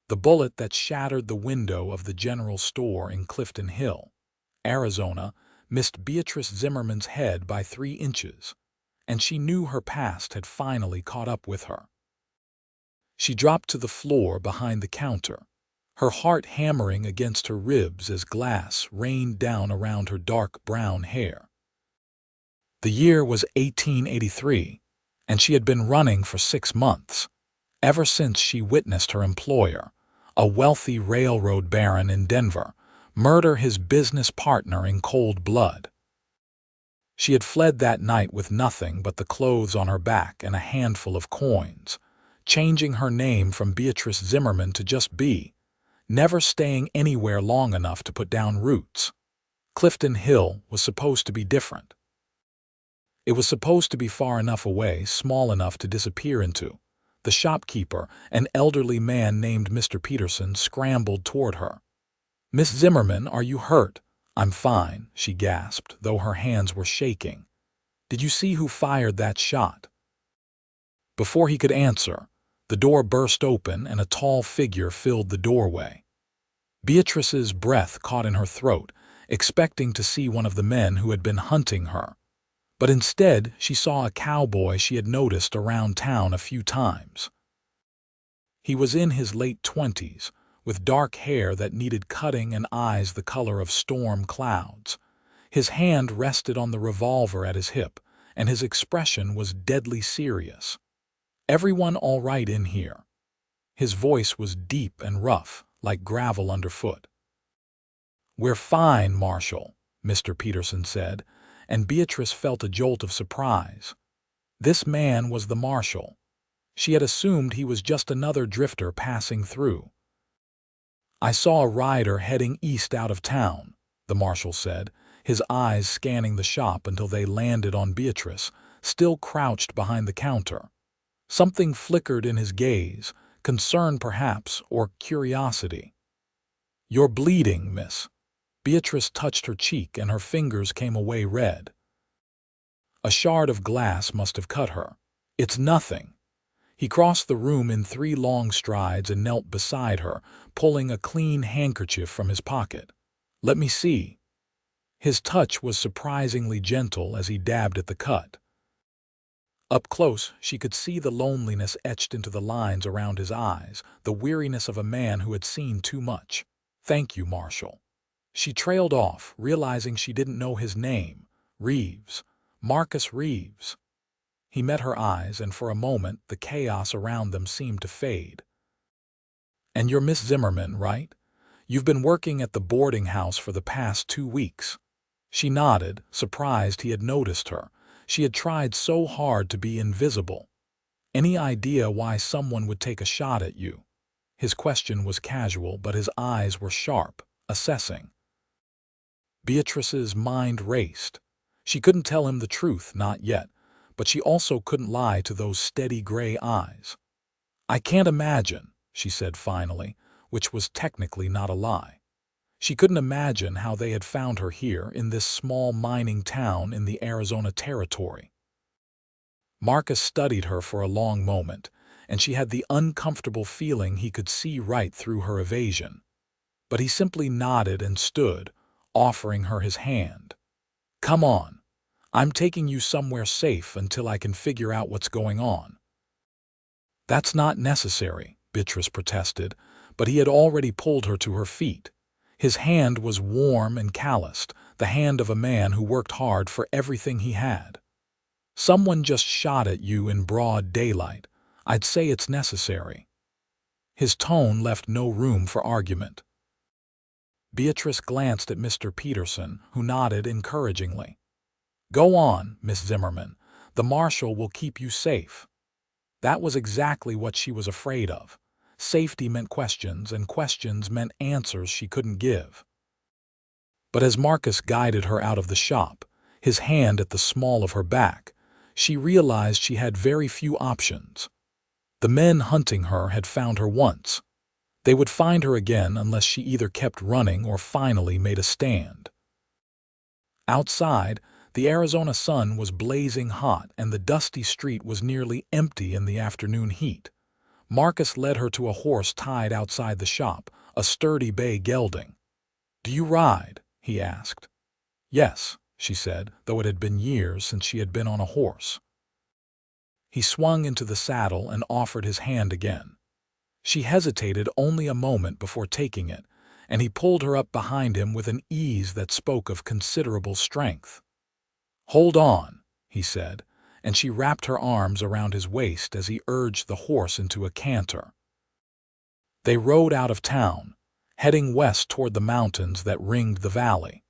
the bullet that shattered the window of the general store in Clifton Hill, Arizona, missed Beatrice Zimmerman's head by 3 inches, and she knew her past had finally caught up with her. She dropped to the floor behind the counter, her heart hammering against her ribs as glass rained down around her dark brown hair. The year was 1883, and she had been running for 6 months, ever since she witnessed her employer, a wealthy railroad baron in Denver, murder his business partner in cold blood. She had fled that night with nothing but the clothes on her back and a handful of coins, changing her name from Beatrice Zimmerman to just B, never staying anywhere long enough to put down roots. Clifton Hill was supposed to be different. It was supposed to be far enough away, small enough to disappear into. The shopkeeper, an elderly man named Mr. Peterson, scrambled toward her. "Miss Zimmerman, are you hurt?" "I'm fine," she gasped, though her hands were shaking. "Did you see who fired that shot?" Before he could answer, the door burst open and a tall figure filled the doorway. Beatrice's breath caught in her throat, expecting to see one of the men who had been hunting her. But instead, she saw a cowboy she had noticed around town a few times. He was in his late 20s, with dark hair that needed cutting and eyes the color of storm clouds. His hand rested on the revolver at his hip, and his expression was deadly serious. "Everyone all right in here?" His voice was deep and rough, like gravel underfoot. "We're fine, Marshall," Mr. Peterson said, and Beatrice felt a jolt of surprise. This man was the marshal. She had assumed he was just another drifter passing through. "I saw a rider heading east out of town," the marshal said, his eyes scanning the shop until they landed on Beatrice, still crouched behind the counter. Something flickered in his gaze, concern perhaps, or curiosity. "You're bleeding, miss." Beatrice touched her cheek and her fingers came away red. A shard of glass must have cut her. "It's nothing." He crossed the room in 3 long strides and knelt beside her, pulling a clean handkerchief from his pocket. "Let me see." His touch was surprisingly gentle as he dabbed at the cut. Up close, she could see the loneliness etched into the lines around his eyes, the weariness of a man who had seen too much. "Thank you, Marshall." She trailed off, realizing she didn't know his name. Reeves. Marcus Reeves. He met her eyes, and for a moment the chaos around them seemed to fade. "And you're Miss Zimmerman, right? You've been working at the boarding house for the past 2 weeks." She nodded, surprised he had noticed her. She had tried so hard to be invisible. "Any idea why someone would take a shot at you?" His question was casual, but his eyes were sharp, assessing. Beatrice's mind raced. She couldn't tell him the truth, not yet, but she also couldn't lie to those steady gray eyes. "I can't imagine," she said finally, which was technically not a lie. She couldn't imagine how they had found her here in this small mining town in the Arizona territory. Marcus studied her for a long moment, and she had the uncomfortable feeling he could see right through her evasion. But he simply nodded and stood, offering her his hand. "Come on. I'm taking you somewhere safe until I can figure out what's going on." "That's not necessary," Beatrice protested, but he had already pulled her to her feet. His hand was warm and calloused, the hand of a man who worked hard for everything he had. "Someone just shot at you in broad daylight. I'd say it's necessary." His tone left no room for argument. Beatrice glanced at Mr. Peterson, who nodded encouragingly. "Go on, Miss Zimmerman. The marshal will keep you safe." That was exactly what she was afraid of. Safety meant questions, and questions meant answers she couldn't give. But as Marcus guided her out of the shop, his hand at the small of her back, she realized she had very few options. The men hunting her had found her once. They would find her again unless she either kept running or finally made a stand. Outside, the Arizona sun was blazing hot and the dusty street was nearly empty in the afternoon heat. Marcus led her to a horse tied outside the shop, a sturdy bay gelding. "Do you ride?" he asked. "Yes," she said, though it had been years since she had been on a horse. He swung into the saddle and offered his hand again. She hesitated only a moment before taking it, and he pulled her up behind him with an ease that spoke of considerable strength. "Hold on," he said, and she wrapped her arms around his waist as he urged the horse into a canter. They rode out of town, heading west toward the mountains that ringed the valley.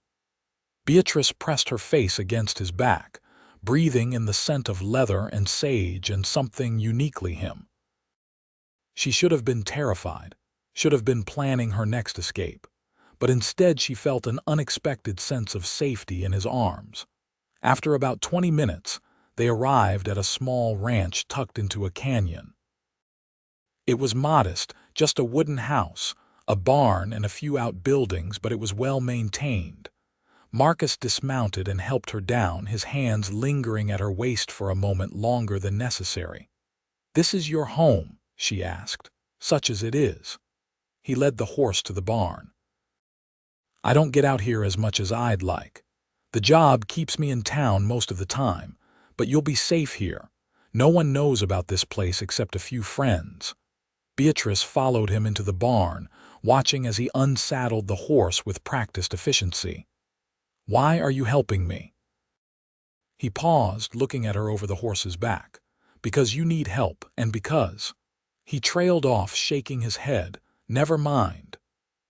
Beatrice pressed her face against his back, breathing in the scent of leather and sage and something uniquely him. She should have been terrified, should have been planning her next escape, but instead she felt an unexpected sense of safety in his arms. After about 20 minutes, they arrived at a small ranch tucked into a canyon. It was modest, just a wooden house, a barn and a few outbuildings, but it was well maintained. Marcus dismounted and helped her down, his hands lingering at her waist for a moment longer than necessary. "This is your home?" she asked. "Such as it is." He led the horse to the barn. "I don't get out here as much as I'd like. The job keeps me in town most of the time, but you'll be safe here. No one knows about this place except a few friends." Beatrice followed him into the barn, watching as he unsaddled the horse with practiced efficiency. "Why are you helping me?" He paused, looking at her over the horse's back. "Because you need help, and because—" He trailed off, shaking his head. "Never mind."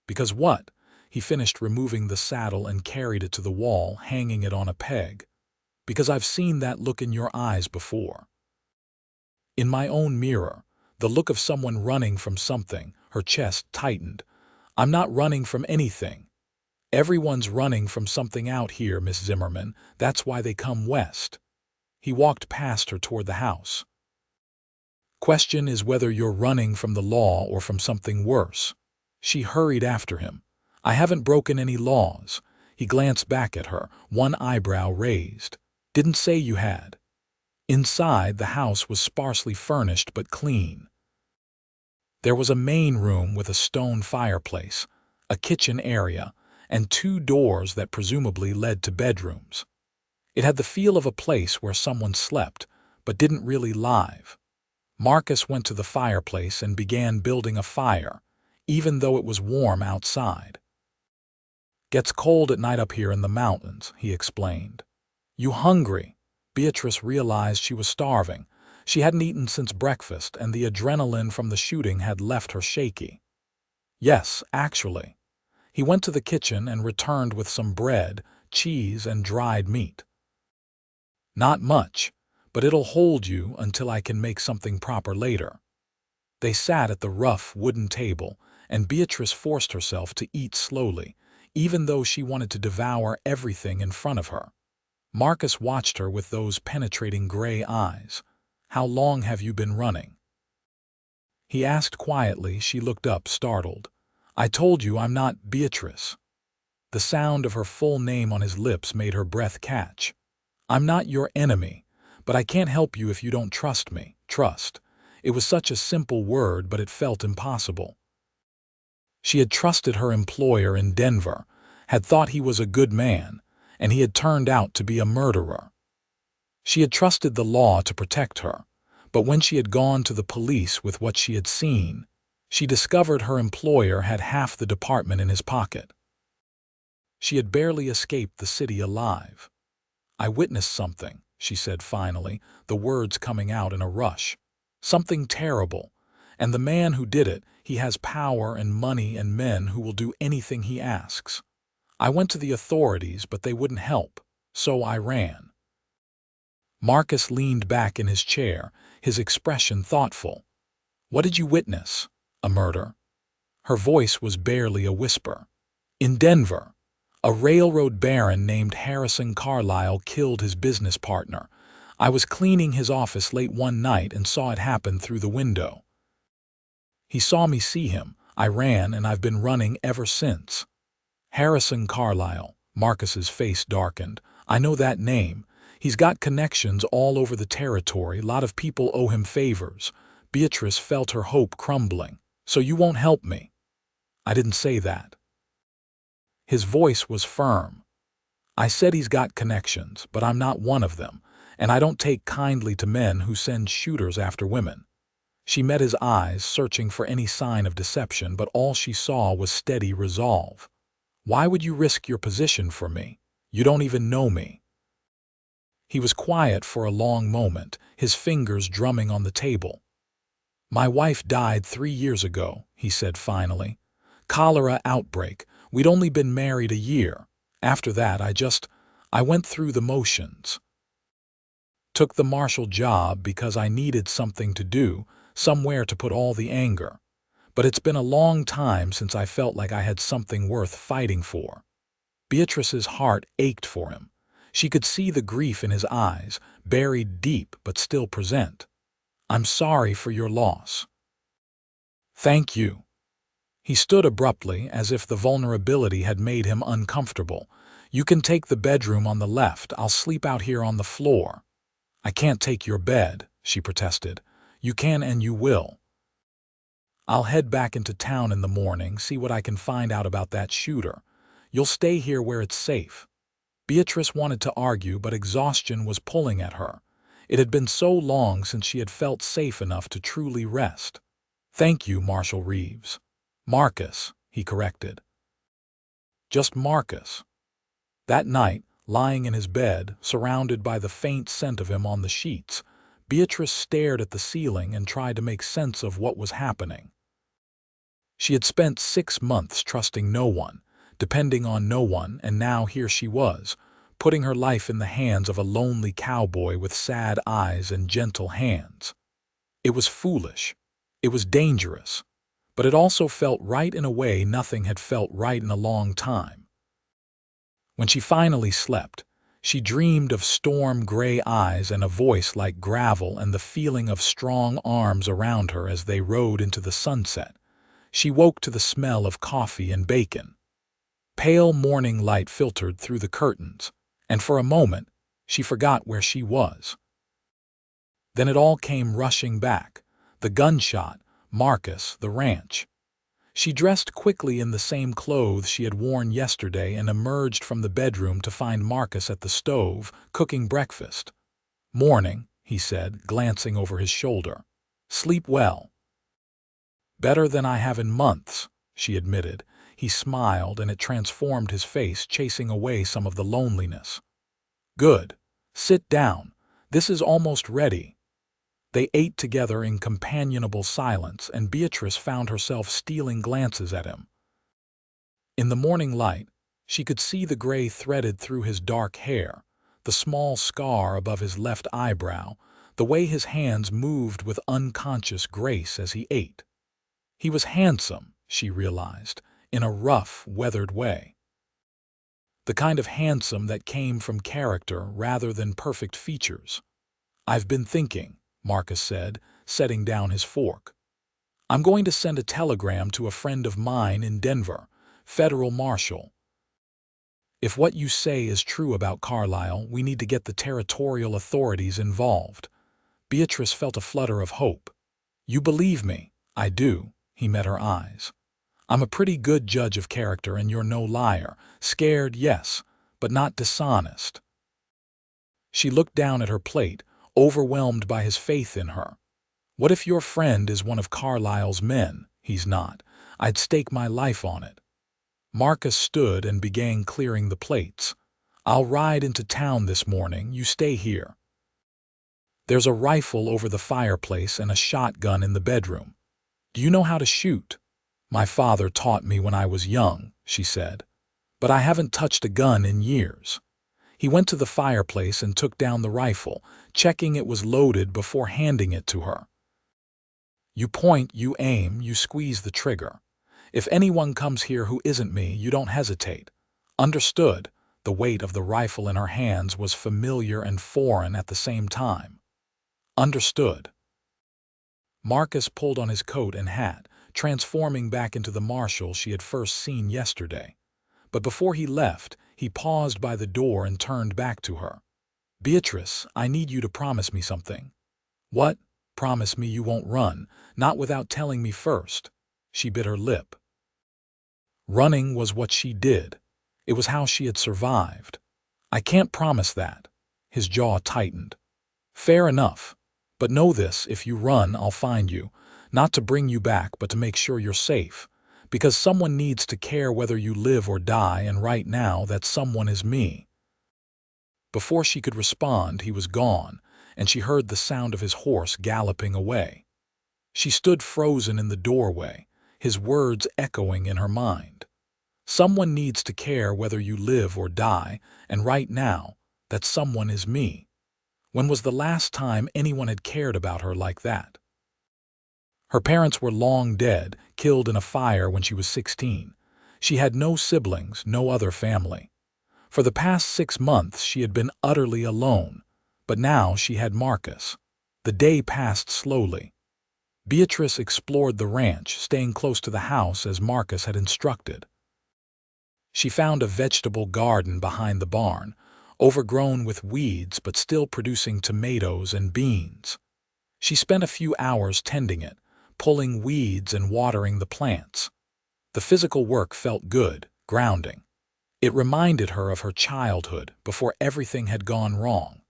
"Because what?" He finished removing the saddle and carried it to the wall, hanging it on a peg. "Because I've seen that look in your eyes before. In my own mirror, the look of someone running from something." Her chest tightened. "I'm not running from anything. Everyone's running from something out here, Miss Zimmerman. That's why they come west." He walked past her toward the house. "Question is whether you're running from the law or from something worse." She hurried after him. "I haven't broken any laws." He glanced back at her, one eyebrow raised. "Didn't say you had." Inside, the house was sparsely furnished but clean. There was a main room with a stone fireplace, a kitchen area, and 2 doors that presumably led to bedrooms. It had the feel of a place where someone slept, but didn't really live. Marcus went to the fireplace and began building a fire, even though it was warm outside. "Gets cold at night up here in the mountains," he explained. "You hungry?" Beatrice realized she was starving. She hadn't eaten since breakfast, and the adrenaline from the shooting had left her shaky. "Yes, actually." He went to the kitchen and returned with some bread, cheese, and dried meat. "Not much, but it'll hold you until I can make something proper later." They sat at the rough wooden table, and Beatrice forced herself to eat slowly, even though she wanted to devour everything in front of her. Marcus watched her with those penetrating gray eyes. "How long have you been running?" He asked quietly. She looked up, startled. "I told you I'm not Beatrice." The sound of her full name on his lips made her breath catch. "I'm not your enemy, but I can't help you if you don't trust me." Trust. It was such a simple word, but it felt impossible. She had trusted her employer in Denver, had thought he was a good man, and he had turned out to be a murderer. She had trusted the law to protect her, but when she had gone to the police with what she had seen, she discovered her employer had half the department in his pocket. She had barely escaped the city alive. "I witnessed something," she said finally, the words coming out in a rush. "Something terrible. And the man who did it, he has power and money and men who will do anything he asks. I went to the authorities, but they wouldn't help, so I ran." Marcus leaned back in his chair, his expression thoughtful. "What did you witness? A murder?" Her voice was barely a whisper. "In Denver, a railroad baron named Harrison Carlisle killed his business partner. I was cleaning his office late one night and saw it happen through the window. He saw me see him. I ran, and I've been running ever since." "Harrison Carlisle." Marcus's face darkened. "I know that name. He's got connections all over the territory. A lot of people owe him favors. Beatrice felt her hope crumbling. "So you won't help me?" "I didn't say that." His voice was firm. "I said he's got connections, but I'm not one of them, and I don't take kindly to men who send shooters after women." She met his eyes, searching for any sign of deception, but all she saw was steady resolve. "Why would you risk your position for me? You don't even know me." He was quiet for a long moment, his fingers drumming on the table. "My wife died 3 years ago," he said finally. "Cholera outbreak. We'd only been married a year. After that, I went through the motions. Took the Marshall job because I needed something to do, somewhere to put all the anger. But it's been a long time since I felt like I had something worth fighting for." Beatrice's heart ached for him. She could see the grief in his eyes, buried deep but still present. "I'm sorry for your loss." "Thank you." He stood abruptly, as if the vulnerability had made him uncomfortable. "You can take the bedroom on the left. I'll sleep out here on the floor." "I can't take your bed," she protested. "You can and you will." "I'll head back into town in the morning, see what I can find out about that shooter. You'll stay here where it's safe." Beatrice wanted to argue, but exhaustion was pulling at her. It had been so long since she had felt safe enough to truly rest. "Thank you, Marshall Reeves." "Marcus," he corrected. "Just Marcus." That night, lying in his bed, surrounded by the faint scent of him on the sheets, Beatrice stared at the ceiling and tried to make sense of what was happening. She had spent 6 months trusting no one, depending on no one, and now here she was, putting her life in the hands of a lonely cowboy with sad eyes and gentle hands. It was foolish. It was dangerous. But it also felt right in a way nothing had felt right in a long time. When she finally slept, she dreamed of storm-gray eyes and a voice like gravel and the feeling of strong arms around her as they rode into the sunset. She woke to the smell of coffee and bacon. Pale morning light filtered through the curtains, and for a moment, she forgot where she was. Then it all came rushing back. The gunshot, Marcus, the ranch. She dressed quickly in the same clothes she had worn yesterday and emerged from the bedroom to find Marcus at the stove, cooking breakfast. "Morning," he said, glancing over his shoulder. "Sleep well." "Better than I have in months," she admitted. He smiled, and it transformed his face, chasing away some of the loneliness. "Good. Sit down. This is almost ready." They ate together in companionable silence, and Beatrice found herself stealing glances at him. In the morning light, she could see the gray threaded through his dark hair, the small scar above his left eyebrow, the way his hands moved with unconscious grace as he ate. He was handsome, she realized, in a rough, weathered way. The kind of handsome that came from character rather than perfect features. "I've been thinking," Marcus said, setting down his fork. "I'm going to send a telegram to a friend of mine in Denver, federal marshal. If what you say is true about Carlisle, we need to get the territorial authorities involved." Beatrice felt a flutter of hope. "You believe me?" "I do." He met her eyes. "I'm a pretty good judge of character, and you're no liar. Scared, yes, but not dishonest." She looked down at her plate, overwhelmed by his faith in her. "What if your friend is one of Carlisle's men?" "He's not. I'd stake my life on it." Marcus stood and began clearing the plates. "I'll ride into town this morning. You stay here. There's a rifle over the fireplace and a shotgun in the bedroom. Do you know how to shoot?" "My father taught me when I was young," she said. "But I haven't touched a gun in years." He went to the fireplace and took down the rifle, checking it was loaded before handing it to her. "You point, you aim, you squeeze the trigger. If anyone comes here who isn't me, you don't hesitate. Understood?" The weight of the rifle in her hands was familiar and foreign at the same time. "Understood." Marcus pulled on his coat and hat, transforming back into the marshal she had first seen yesterday. But before he left, he paused by the door and turned back to her. "Beatrice, I need you to promise me something." "What?" promise me you won't run, not without telling me first." She bit her lip. Running was what she did. It was how she had survived. "I can't promise that." His jaw tightened. "Fair enough. But know this, if you run, I'll find you. Not to bring you back, but to make sure you're safe. Because someone needs to care whether you live or die, and right now that someone is me." Before she could respond, he was gone, and she heard the sound of his horse galloping away. She stood frozen in the doorway, his words echoing in her mind. "Someone needs to care whether you live or die, and right now, that someone is me." When was the last time anyone had cared about her like that? Her parents were long dead, killed in a fire when she was 16. She had no siblings, no other family. For the past 6 months she had been utterly alone, but now she had Marcus. The day passed slowly. Beatrice explored the ranch, staying close to the house as Marcus had instructed. She found a vegetable garden behind the barn, overgrown with weeds but still producing tomatoes and beans. She spent a few hours tending it, pulling weeds and watering the plants. The physical work felt good, grounding. It reminded her of her childhood before everything had gone wrong.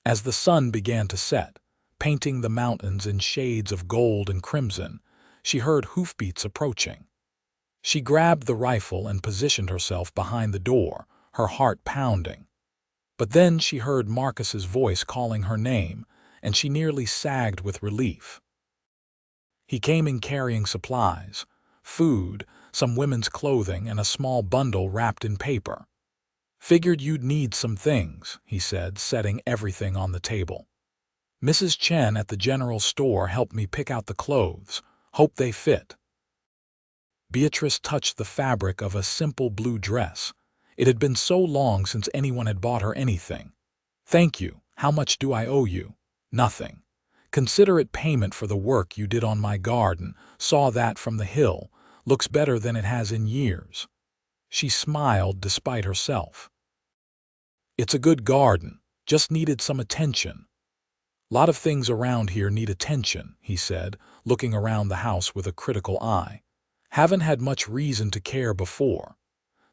As the sun began to set, painting the mountains in shades of gold and crimson, she heard hoofbeats approaching. She grabbed the rifle and positioned herself behind the door, her heart pounding. But then she heard Marcus's voice calling her name, and she nearly sagged with relief. He came in carrying supplies, food, some women's clothing, and a small bundle wrapped in paper. "Figured you'd need some things," he said, setting everything on the table. "Mrs. Chen at the general store helped me pick out the clothes. Hope they fit." Beatrice touched the fabric of a simple blue dress. It had been so long since anyone had bought her anything. "Thank you. How much do I owe you?" "Nothing. Consider it payment for the work you did on my garden. Saw that from the hill. Looks better than it has in years." She smiled despite herself. "It's a good garden. Just needed some attention." "Lot of things around here need attention," he said, looking around the house with a critical eye. "Haven't had much reason to care before."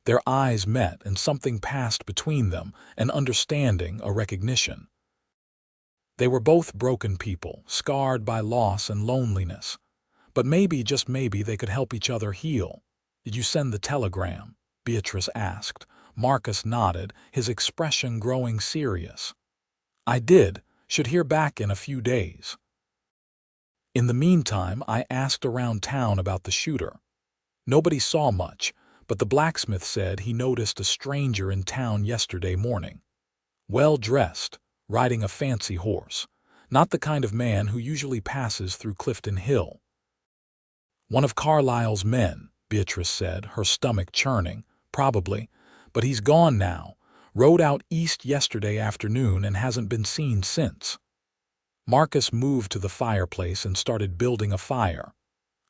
Their eyes met, and something passed between them, an understanding, a recognition. They were both broken people, scarred by loss and loneliness. But maybe, just maybe, they could help each other heal. "Did you send the telegram?" Beatrice asked. Marcus nodded, his expression growing serious. "I did. Should hear back in a few days." "In the meantime, I asked around town about the shooter. Nobody saw much, but the blacksmith said he noticed a stranger in town yesterday morning. Well-dressed, riding a fancy horse. Not the kind of man who usually passes through Clifton Hill." "One of Carlyle's men," Beatrice said, her stomach churning. "Probably. But he's gone now. Rode out east yesterday afternoon and hasn't been seen since." Marcus moved to the fireplace and started building a fire.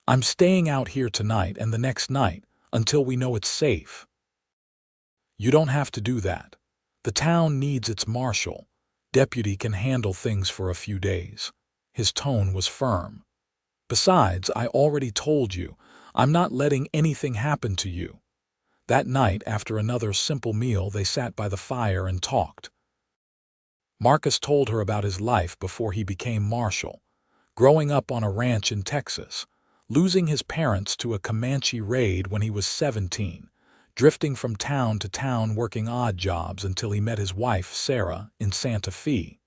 "I'm staying out here tonight and the next night, until we know it's safe." "You don't have to do that. The town needs its marshal. Deputy can handle things for a few days." His tone was firm. "Besides, I already told you, I'm not letting anything happen to you." That night, after another simple meal, they sat by the fire and talked. Marcus told her about his life before he became marshal, growing up on a ranch in Texas, losing his parents to a Comanche raid when he was 17, drifting from town to town working odd jobs until he met his wife, Sarah, in Santa Fe.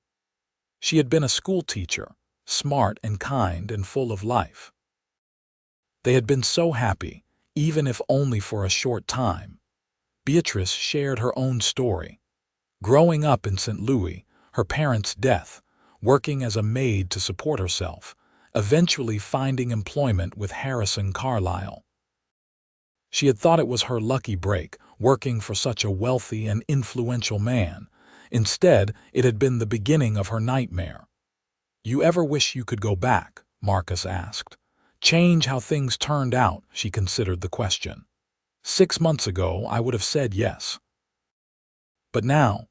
She had been a school teacher, smart and kind and full of life. They had been so happy, even if only for a short time. Beatrice shared her own story. Growing up in St. Louis, her parents' death, working as a maid to support herself, eventually finding employment with Harrison Carlyle. She had thought it was her lucky break, working for such a wealthy and influential man. Instead, it had been the beginning of her nightmare. "You ever wish you could go back?" Marcus asked. "Change how things turned out," she considered the question. 6 months ago, I would have said yes. But now,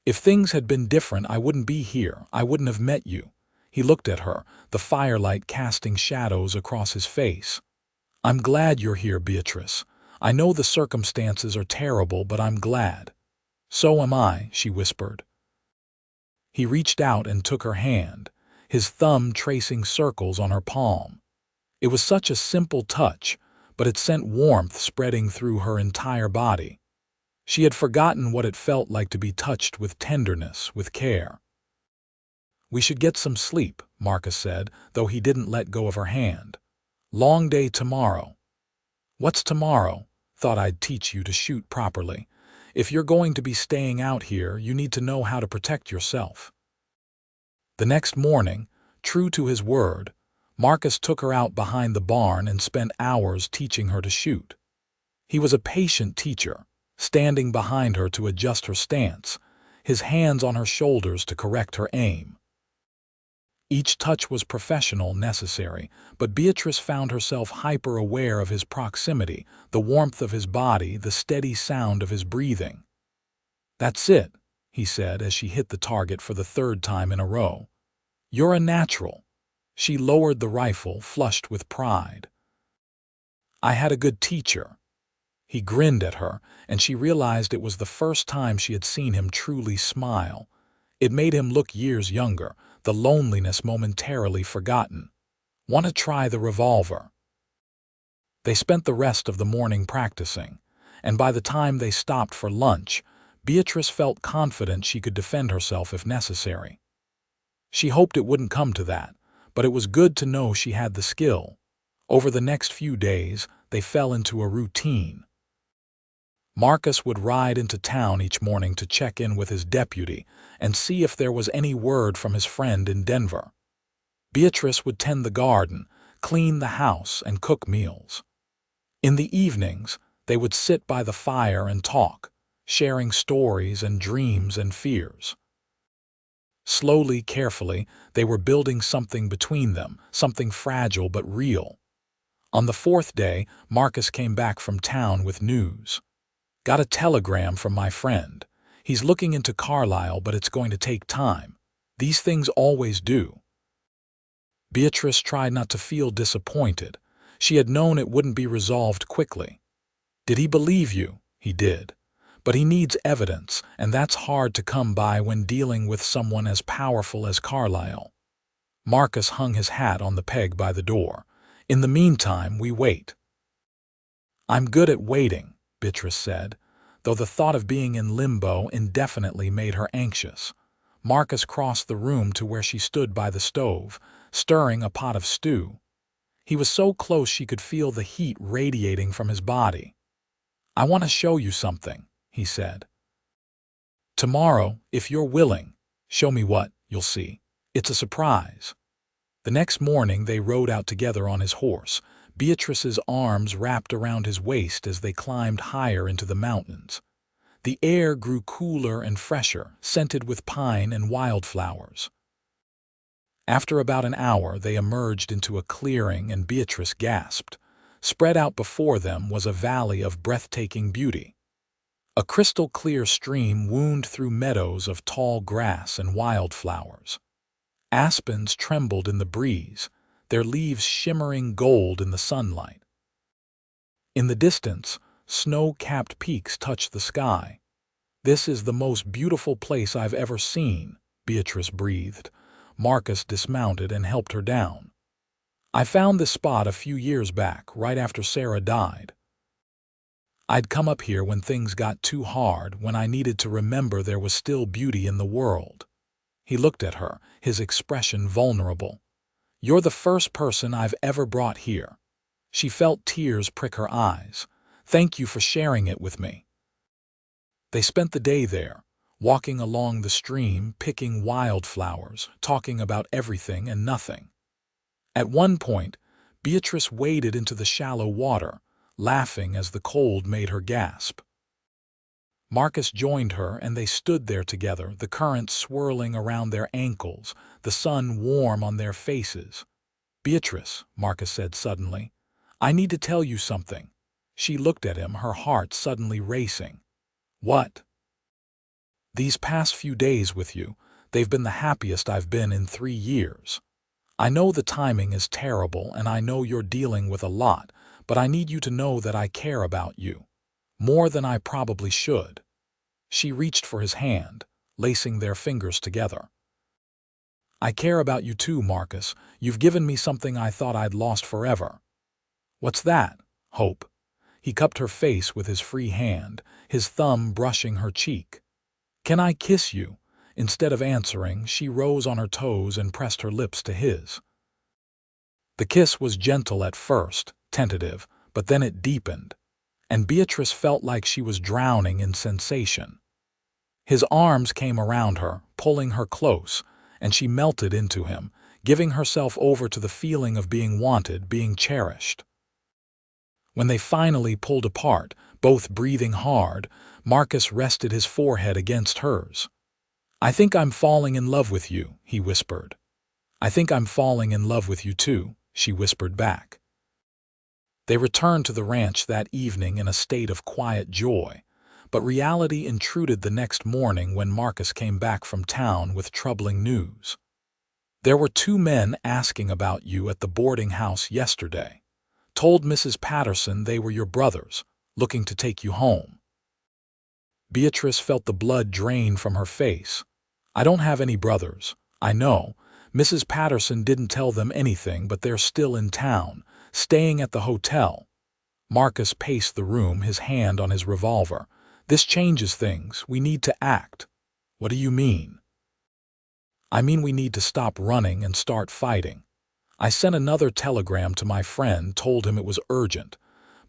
if things had been different, I wouldn't be here. I wouldn't have met you. He looked at her, the firelight casting shadows across his face. "I'm glad you're here, Beatrice. I know the circumstances are terrible, but I'm glad." "So am I," she whispered. He reached out and took her hand, his thumb tracing circles on her palm. It was such a simple touch, but it sent warmth spreading through her entire body. She had forgotten what it felt like to be touched with tenderness, with care. "We should get some sleep," Marcus said, though he didn't let go of her hand. "Long day tomorrow." "What's tomorrow?" "Thought I'd teach you to shoot properly. If you're going to be staying out here, you need to know how to protect yourself." The next morning, true to his word, Marcus took her out behind the barn and spent hours teaching her to shoot. He was a patient teacher, standing behind her to adjust her stance, his hands on her shoulders to correct her aim. Each touch was professional, necessary, but Beatrice found herself hyper-aware of his proximity, the warmth of his body, the steady sound of his breathing. "That's it," he said as she hit the target for the third time in a row. "You're a natural." She lowered the rifle, flushed with pride. "I had a good teacher." He grinned at her, and she realized it was the first time she had seen him truly smile. It made him look years younger, the loneliness momentarily forgotten. "Want to try the revolver?" They spent the rest of the morning practicing, and by the time they stopped for lunch, Beatrice felt confident she could defend herself if necessary. She hoped it wouldn't come to that, but it was good to know she had the skill. Over the next few days, they fell into a routine. Marcus would ride into town each morning to check in with his deputy and see if there was any word from his friend in Denver. Beatrice would tend the garden, clean the house, and cook meals. In the evenings, they would sit by the fire and talk, sharing stories and dreams and fears. Slowly, carefully, they were building something between them, something fragile but real. On the fourth day, Marcus came back from town with news. "Got a telegram from my friend. He's looking into Carlisle, but it's going to take time. These things always do." Beatrice tried not to feel disappointed. She had known it wouldn't be resolved quickly. "Did he believe you?" "He did. But he needs evidence, and that's hard to come by when dealing with someone as powerful as Carlisle." Marcus hung his hat on the peg by the door. "In the meantime, we wait." "I'm good at waiting," Beatrice said, though the thought of being in limbo indefinitely made her anxious. Marcus crossed the room to where she stood by the stove, stirring a pot of stew. He was so close she could feel the heat radiating from his body. "I want to show you something," he said. "Tomorrow, if you're willing." "Show me what?" "You'll see. It's a surprise." The next morning they rode out together on his horse, Beatrice's arms wrapped around his waist as they climbed higher into the mountains. The air grew cooler and fresher, scented with pine and wildflowers. After about an hour, they emerged into a clearing and Beatrice gasped. Spread out before them was a valley of breathtaking beauty. A crystal-clear stream wound through meadows of tall grass and wildflowers. Aspens trembled in the breeze, their leaves shimmering gold in the sunlight. In the distance, snow-capped peaks touched the sky. "This is the most beautiful place I've ever seen," Beatrice breathed. Marcus dismounted and helped her down. "I found this spot a few years back, right after Sarah died. I'd come up here when things got too hard, when I needed to remember there was still beauty in the world." He looked at her, his expression vulnerable. "You're the first person I've ever brought here." She felt tears prick her eyes. "Thank you for sharing it with me." They spent the day there, walking along the stream, picking wildflowers, talking about everything and nothing. At one point, Beatrice waded into the shallow water, laughing as the cold made her gasp. Marcus joined her and they stood there together, the current swirling around their ankles, the sun warm on their faces. "Beatrice," Marcus said suddenly, "I need to tell you something." She looked at him, her heart suddenly racing. "What?" "These past few days with you, They've been the happiest I've been in 3 years. I know the timing is terrible and I know you're dealing with a lot, but I need you to know that I care about you. More than I probably should." She reached for his hand, lacing their fingers together. "I care about you too, Marcus. You've given me something I thought I'd lost forever." "What's that, Hope?" He cupped her face with his free hand, his thumb brushing her cheek. "Can I kiss you?" Instead of answering, she rose on her toes and pressed her lips to his. The kiss was gentle at first, tentative, but then it deepened, and Beatrice felt like she was drowning in sensation. His arms came around her, pulling her close, and she melted into him, giving herself over to the feeling of being wanted, being cherished. When they finally pulled apart, both breathing hard, Marcus rested his forehead against hers. "I think I'm falling in love with you," he whispered. "I think I'm falling in love with you too," she whispered back. They returned to the ranch that evening in a state of quiet joy, but reality intruded the next morning when Marcus came back from town with troubling news. "There were 2 men asking about you at the boarding house yesterday. Told Mrs. Patterson they were your brothers, looking to take you home." Beatrice felt the blood drain from her face. "I don't have any brothers. I know. Mrs. Patterson didn't tell them anything, but they're still in town, staying at the hotel." Marcus paced the room, his hand on his revolver. "This changes things. We need to act." "What do you mean?" "I mean we need to stop running and start fighting. I sent another telegram to my friend, told him it was urgent.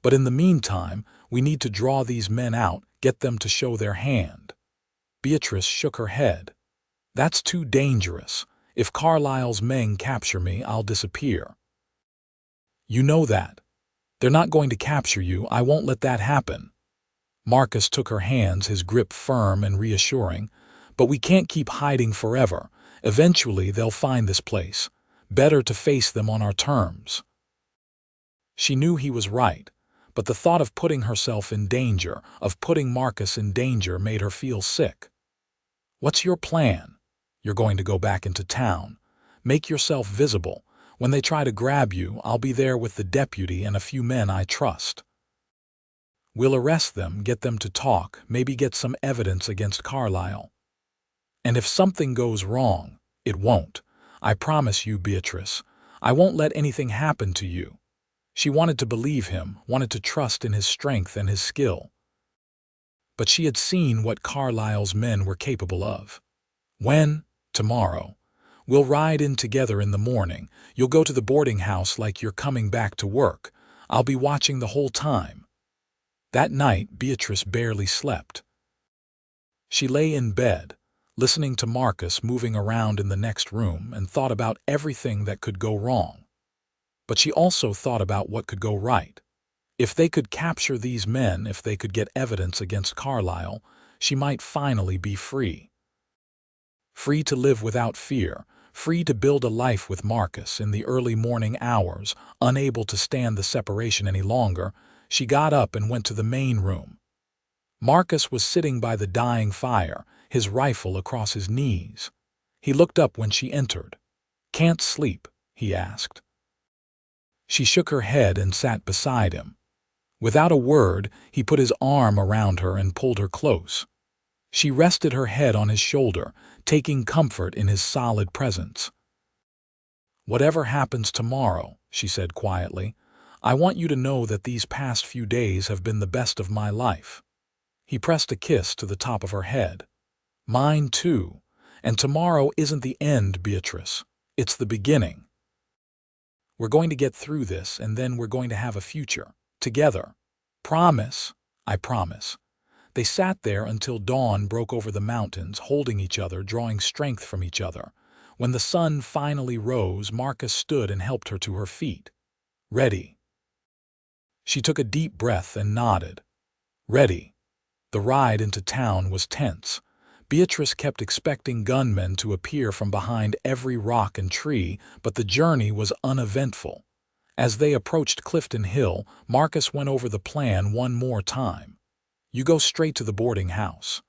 But in the meantime, we need to draw these men out, get them to show their hand." Beatrice shook her head. "That's too dangerous. If Carlisle's men capture me, I'll disappear." "You know that. They're not going to capture you. I won't let that happen." Marcus took her hands, his grip firm and reassuring. "But we can't keep hiding forever. Eventually they'll find this place. Better to face them on our terms." She knew he was right, but the thought of putting herself in danger, of putting Marcus in danger, made her feel sick. "What's your plan?" "You're going to go back into town. Make yourself visible. When they try to grab you, I'll be there with the deputy and a few men I trust. We'll arrest them, get them to talk, maybe get some evidence against Carlisle. And if something goes wrong, it won't. I promise you, Beatrice. I won't let anything happen to you." She wanted to believe him, wanted to trust in his strength and his skill. But she had seen what Carlisle's men were capable of. "When?" "Tomorrow. We'll ride in together in the morning. You'll go to the boarding house like you're coming back to work. I'll be watching the whole time." That night, Beatrice barely slept. She lay in bed, listening to Marcus moving around in the next room, and thought about everything that could go wrong. But she also thought about what could go right. If they could capture these men, if they could get evidence against Carlisle, she might finally be free. Free to live without fear, free to build a life with Marcus. In the early morning hours, unable to stand the separation any longer, she got up and went to the main room. Marcus was sitting by the dying fire, his rifle across his knees. He looked up when she entered. "Can't sleep?" he asked. She shook her head and sat beside him. Without a word, he put his arm around her and pulled her close. She rested her head on his shoulder, taking comfort in his solid presence. "Whatever happens tomorrow," she said quietly, "I want you to know that these past few days have been the best of my life." He pressed a kiss to the top of her head. "Mine too. And tomorrow isn't the end, Beatrice. It's the beginning. We're going to get through this, and then we're going to have a future. Together. Promise?" "I promise." They sat there until dawn broke over the mountains, holding each other, drawing strength from each other. When the sun finally rose, Marcus stood and helped her to her feet. "Ready?" She took a deep breath and nodded. "Ready." The ride into town was tense. Beatrice kept expecting gunmen to appear from behind every rock and tree, but the journey was uneventful. As they approached Clifton Hill, Marcus went over the plan one more time. "You go straight to the boarding house."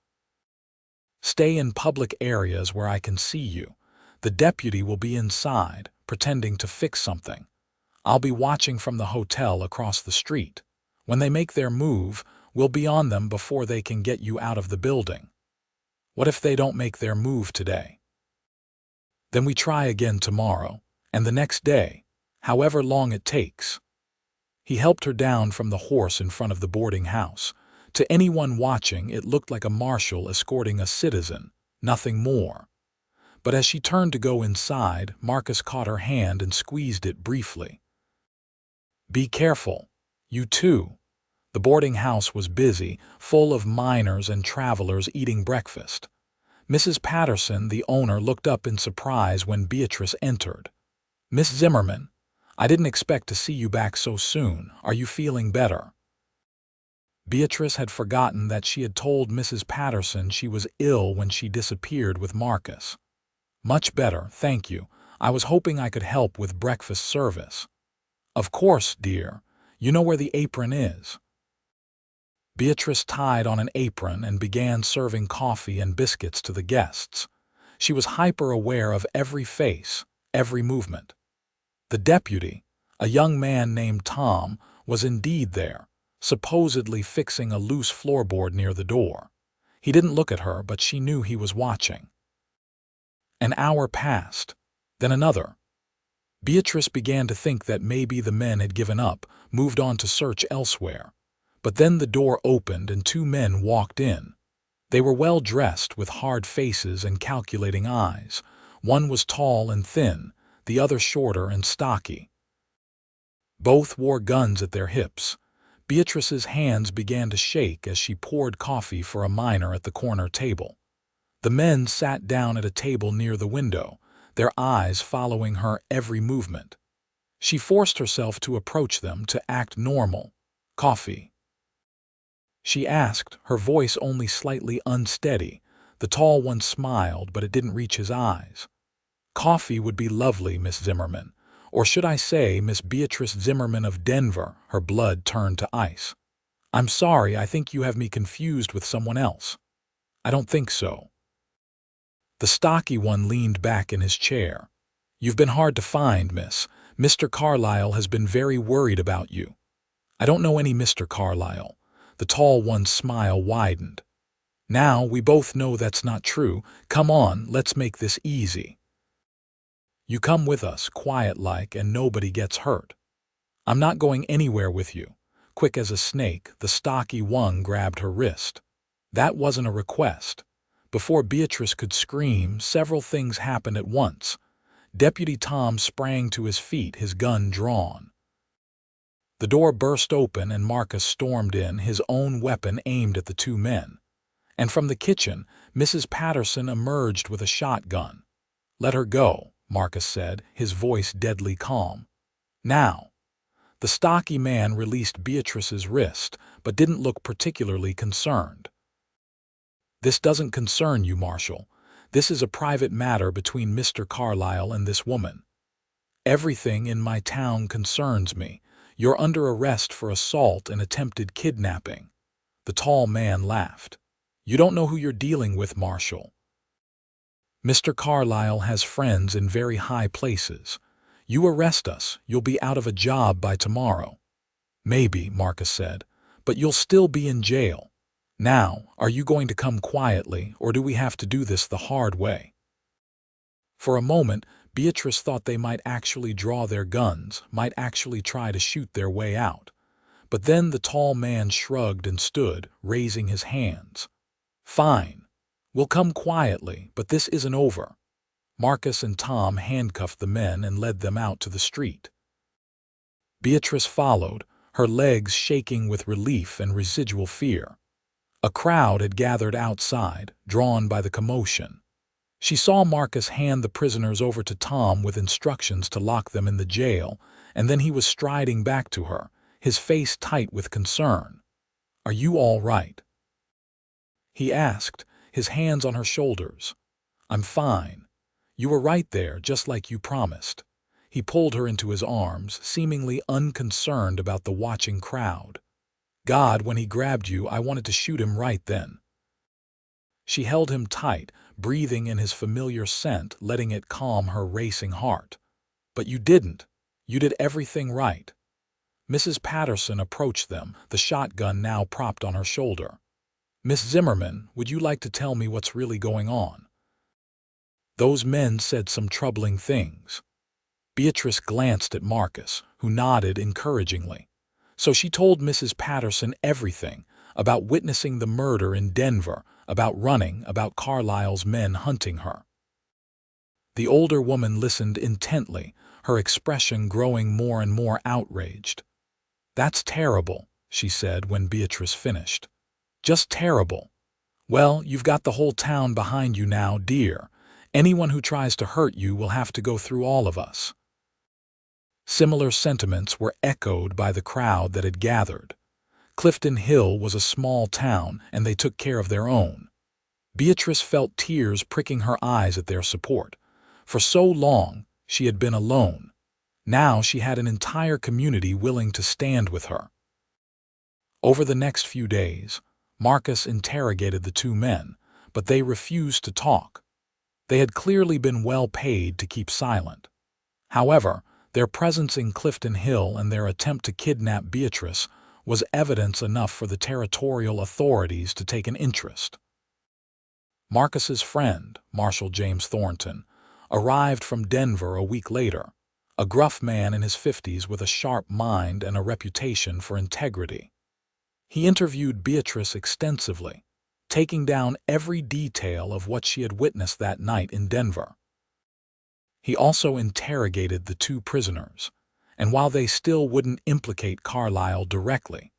Stay in public areas where I can see you. The deputy will be inside, pretending to fix something. I'll be watching from the hotel across the street. When they make their move, we'll be on them before they can get you out of the building. What if they don't make their move today? Then we try again tomorrow, and the next day, however long it takes. He helped her down from the horse in front of the boarding house. To anyone watching, it looked like a marshal escorting a citizen, nothing more. But as she turned to go inside, Marcus caught her hand and squeezed it briefly. Be careful. You too. The boarding house was busy, full of miners and travelers eating breakfast. Mrs. Patterson, the owner, looked up in surprise when Beatrice entered. Miss Zimmerman, I didn't expect to see you back so soon. Are you feeling better? Beatrice had forgotten that she had told Mrs. Patterson she was ill when she disappeared with Marcus. Much better, thank you. I was hoping I could help with breakfast service. Of course, dear. You know where the apron is. Beatrice tied on an apron and began serving coffee and biscuits to the guests. She was hyper-aware of every face, every movement. The deputy, a young man named Tom, was indeed there, supposedly fixing a loose floorboard near the door. He didn't look at her, but she knew he was watching. An hour passed, then another. Beatrice began to think that maybe the men had given up, moved on to search elsewhere. But then the door opened and two men walked in. They were well dressed with hard faces and calculating eyes. One was tall and thin, the other shorter and stocky. Both wore guns at their hips. Beatrice's hands began to shake as she poured coffee for a miner at the corner table. The men sat down at a table near the window, their eyes following her every movement. She forced herself to approach them, to act normal. Coffee? She asked, her voice only slightly unsteady. The tall one smiled, but it didn't reach his eyes. Coffee would be lovely, Miss Zimmerman. Or should I say Miss Beatrice Zimmerman of Denver? Her blood turned to ice. I'm sorry, I think you have me confused with someone else. I don't think so. The stocky one leaned back in his chair. You've been hard to find, miss. Mr. Carlyle has been very worried about you. I don't know any Mr. Carlyle. The tall one's smile widened. Now we both know that's not true. Come on, let's make this easy. You come with us, quiet-like, and nobody gets hurt. I'm not going anywhere with you. Quick as a snake, the stocky one grabbed her wrist. That wasn't a request. Before Beatrice could scream, several things happened at once. Deputy Tom sprang to his feet, his gun drawn. The door burst open and Marcus stormed in, his own weapon aimed at the two men. And from the kitchen, Mrs. Patterson emerged with a shotgun. Let her go, Marcus said, his voice deadly calm. Now. The stocky man released Beatrice's wrist, but didn't look particularly concerned. This doesn't concern you, Marshall. This is a private matter between Mr. Carlyle and this woman. Everything in my town concerns me. You're under arrest for assault and attempted kidnapping. The tall man laughed. You don't know who you're dealing with, Marshall. Mr. Carlyle has friends in very high places. You arrest us, you'll be out of a job by tomorrow. Maybe, Marcus said, but you'll still be in jail. Now, are you going to come quietly, or do we have to do this the hard way? For a moment, Beatrice thought they might actually draw their guns, might actually try to shoot their way out. But then the tall man shrugged and stood, raising his hands. Fine. We'll come quietly, but this isn't over. Marcus and Tom handcuffed the men and led them out to the street. Beatrice followed, her legs shaking with relief and residual fear. A crowd had gathered outside, drawn by the commotion. She saw Marcus hand the prisoners over to Tom with instructions to lock them in the jail, and then he was striding back to her, his face tight with concern. Are you all right? He asked, his hands on her shoulders. I'm fine. You were right there, just like you promised. He pulled her into his arms, seemingly unconcerned about the watching crowd. God, when he grabbed you, I wanted to shoot him right then. She held him tight, breathing in his familiar scent, letting it calm her racing heart. "But you didn't. You did everything right." Mrs. Patterson approached them, the shotgun now propped on her shoulder. "Miss Zimmerman, would you like to tell me what's really going on?" "Those men said some troubling things." Beatrice glanced at Marcus, who nodded encouragingly. So she told Mrs. Patterson everything, about witnessing the murder in Denver, about running, about Carlisle's men hunting her. The older woman listened intently, her expression growing more and more outraged. "That's terrible," she said when Beatrice finished. "Just terrible. Well, you've got the whole town behind you now, dear. Anyone who tries to hurt you will have to go through all of us." Similar sentiments were echoed by the crowd that had gathered. Clifton Hill was a small town, and they took care of their own. Beatrice felt tears pricking her eyes at their support. For so long, she had been alone. Now she had an entire community willing to stand with her. Over the next few days, Marcus interrogated the two men, but they refused to talk. They had clearly been well paid to keep silent. However, their presence in Clifton Hill and their attempt to kidnap Beatrice was evidence enough for the territorial authorities to take an interest. Marcus's friend, Marshall James Thornton, arrived from Denver a week later, a gruff man in his 50s with a sharp mind and a reputation for integrity. He interviewed Beatrice extensively, taking down every detail of what she had witnessed that night in Denver. He also interrogated the two prisoners, and while they still wouldn't implicate Carlisle directly,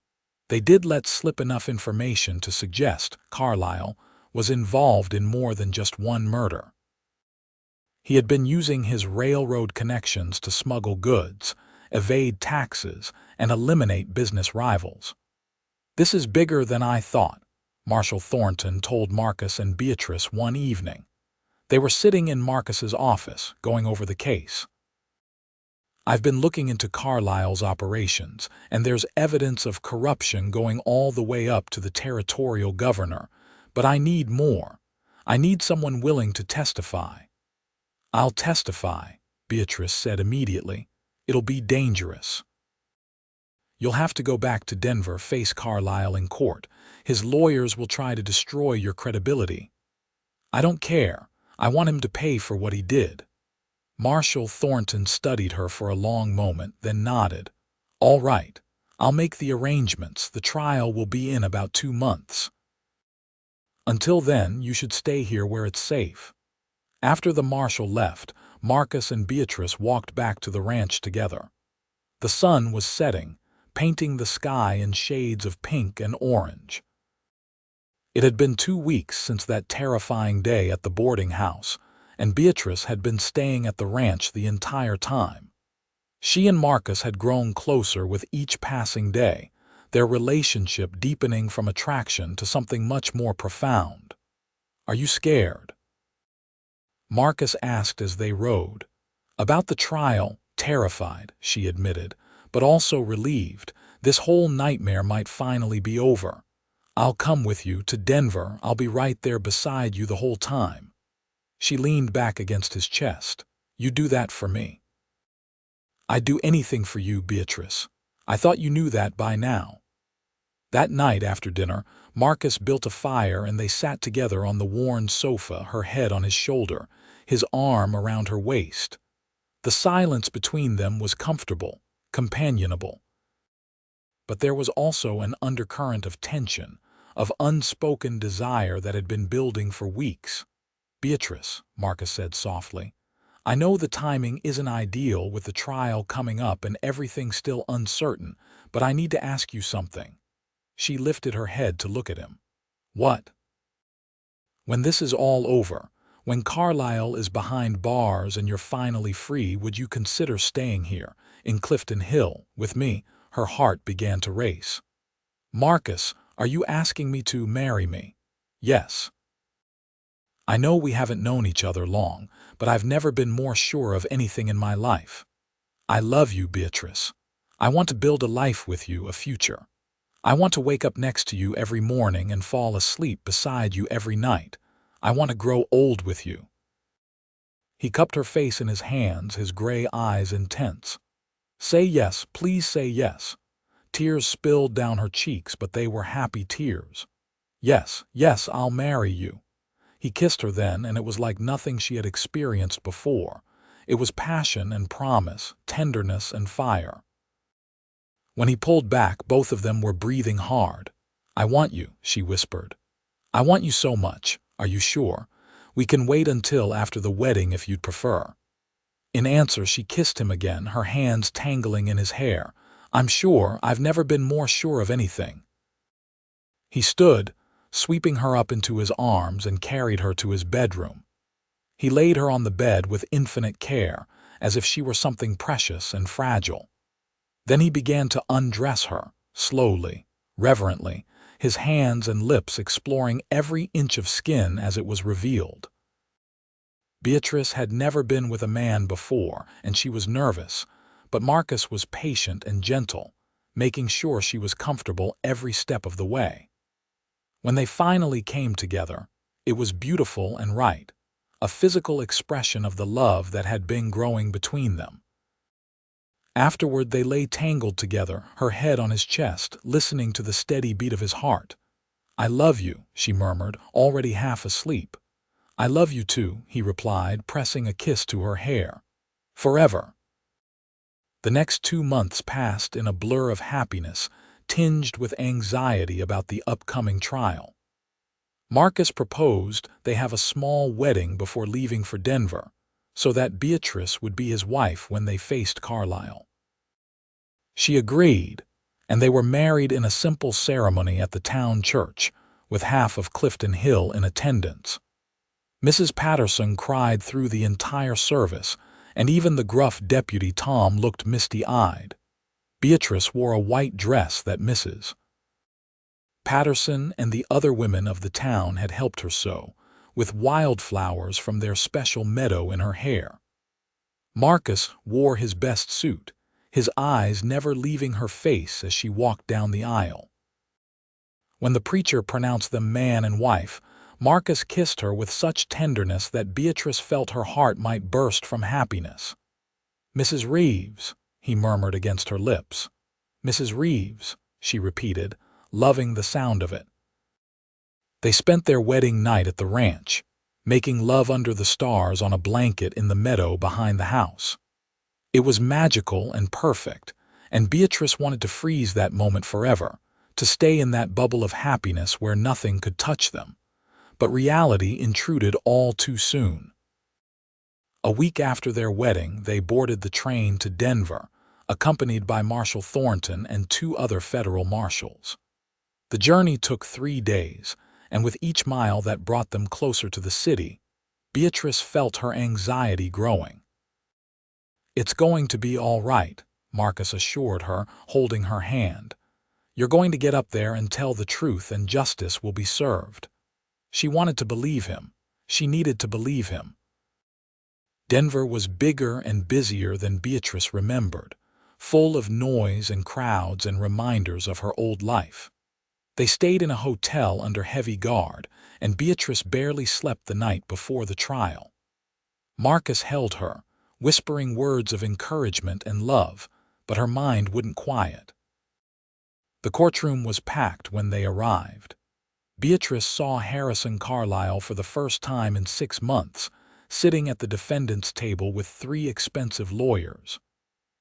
they did let slip enough information to suggest Carlisle was involved in more than just one murder. He had been using his railroad connections to smuggle goods, evade taxes, and eliminate business rivals. "This is bigger than I thought," Marshall Thornton told Marcus and Beatrice one evening. They were sitting in Marcus's office, going over the case. "I've been looking into Carlisle's operations, and there's evidence of corruption going all the way up to the territorial governor, but I need more. I need someone willing to testify." "I'll testify," Beatrice said immediately. "It'll be dangerous. You'll have to go back to Denver, face Carlisle in court. His lawyers will try to destroy your credibility." "I don't care. I want him to pay for what he did." Marshall Thornton studied her for a long moment, then nodded. "All right. I'll make the arrangements. The trial will be in about 2 months. Until then, you should stay here where it's safe." After the marshal left, Marcus and Beatrice walked back to the ranch together. The sun was setting, painting the sky in shades of pink and orange. It had been 2 weeks since that terrifying day at the boarding house, and Beatrice had been staying at the ranch the entire time. She and Marcus had grown closer with each passing day, their relationship deepening from attraction to something much more profound. "Are you scared?" Marcus asked as they rode. "About the trial, terrified," she admitted, but also relieved. This whole nightmare might finally be over. "I'll come with you to Denver. I'll be right there beside you the whole time." She leaned back against his chest. "You do that for me." "I'd do anything for you, Beatrice. I thought you knew that by now." That night after dinner, Marcus built a fire and they sat together on the worn sofa, her head on his shoulder, his arm around her waist. The silence between them was comfortable, companionable. But there was also an undercurrent of tension, of unspoken desire that had been building for weeks. "Beatrice," Marcus said softly, "I know the timing isn't ideal with the trial coming up and everything still uncertain, but I need to ask you something." She lifted her head to look at him. "What?" "When this is all over, when Carlisle is behind bars and you're finally free, would you consider staying here, in Clifton Hill, with me?" Her heart began to race. "Marcus, are you asking me to marry me?" "Yes." "I know we haven't known each other long, but I've never been more sure of anything in my life. I love you, Beatrice. I want to build a life with you, a future. I want to wake up next to you every morning and fall asleep beside you every night. I want to grow old with you." He cupped her face in his hands, his gray eyes intense. "Say yes, please say yes." Tears spilled down her cheeks, but they were happy tears. "Yes, yes, I'll marry you." He kissed her then, and it was like nothing she had experienced before. It was passion and promise, tenderness and fire. When he pulled back, both of them were breathing hard. "I want you," she whispered. "I want you so much. Are you sure? We can wait until after the wedding if you'd prefer." In answer, she kissed him again, her hands tangling in his hair. "I'm sure. I've never been more sure of anything." He stood, sweeping her up into his arms, and carried her to his bedroom. He laid her on the bed with infinite care, as if she were something precious and fragile. Then he began to undress her, slowly, reverently, his hands and lips exploring every inch of skin as it was revealed. Beatrice had never been with a man before, and she was nervous, but Marcus was patient and gentle, making sure she was comfortable every step of the way. When they finally came together, it was beautiful and right, a physical expression of the love that had been growing between them. Afterward, they lay tangled together, her head on his chest, listening to the steady beat of his heart. "I love you," she murmured, already half asleep. "I love you too," he replied, pressing a kiss to her hair. "Forever." The next 2 months passed in a blur of happiness, tinged with anxiety about the upcoming trial. Marcus proposed they have a small wedding before leaving for Denver, so that Beatrice would be his wife when they faced Carlisle. She agreed, and they were married in a simple ceremony at the town church, with half of Clifton Hill in attendance. Mrs. Patterson cried through the entire service, and even the gruff deputy Tom looked misty-eyed. Beatrice wore a white dress that Mrs. Patterson and the other women of the town had helped her sew, with wildflowers from their special meadow in her hair. Marcus wore his best suit, his eyes never leaving her face as she walked down the aisle. When the preacher pronounced them man and wife, Marcus kissed her with such tenderness that Beatrice felt her heart might burst from happiness. "Mrs. Reeves," he murmured against her lips. "Mrs. Reeves," she repeated, loving the sound of it. They spent their wedding night at the ranch, making love under the stars on a blanket in the meadow behind the house. It was magical and perfect, and Beatrice wanted to freeze that moment forever, to stay in that bubble of happiness where nothing could touch them. But reality intruded all too soon. A week after their wedding, they boarded the train to Denver, accompanied by Marshal Thornton and 2 other federal marshals. The journey took 3 days, and with each mile that brought them closer to the city, Beatrice felt her anxiety growing. "It's going to be all right," Marcus assured her, holding her hand. "You're going to get up there and tell the truth, and justice will be served." She wanted to believe him. She needed to believe him. Denver was bigger and busier than Beatrice remembered, full of noise and crowds and reminders of her old life. They stayed in a hotel under heavy guard, and Beatrice barely slept the night before the trial. Marcus held her, whispering words of encouragement and love, but her mind wouldn't quiet. The courtroom was packed when they arrived. Beatrice saw Harrison Carlisle for the first time in 6 months, sitting at the defendant's table with 3 expensive lawyers.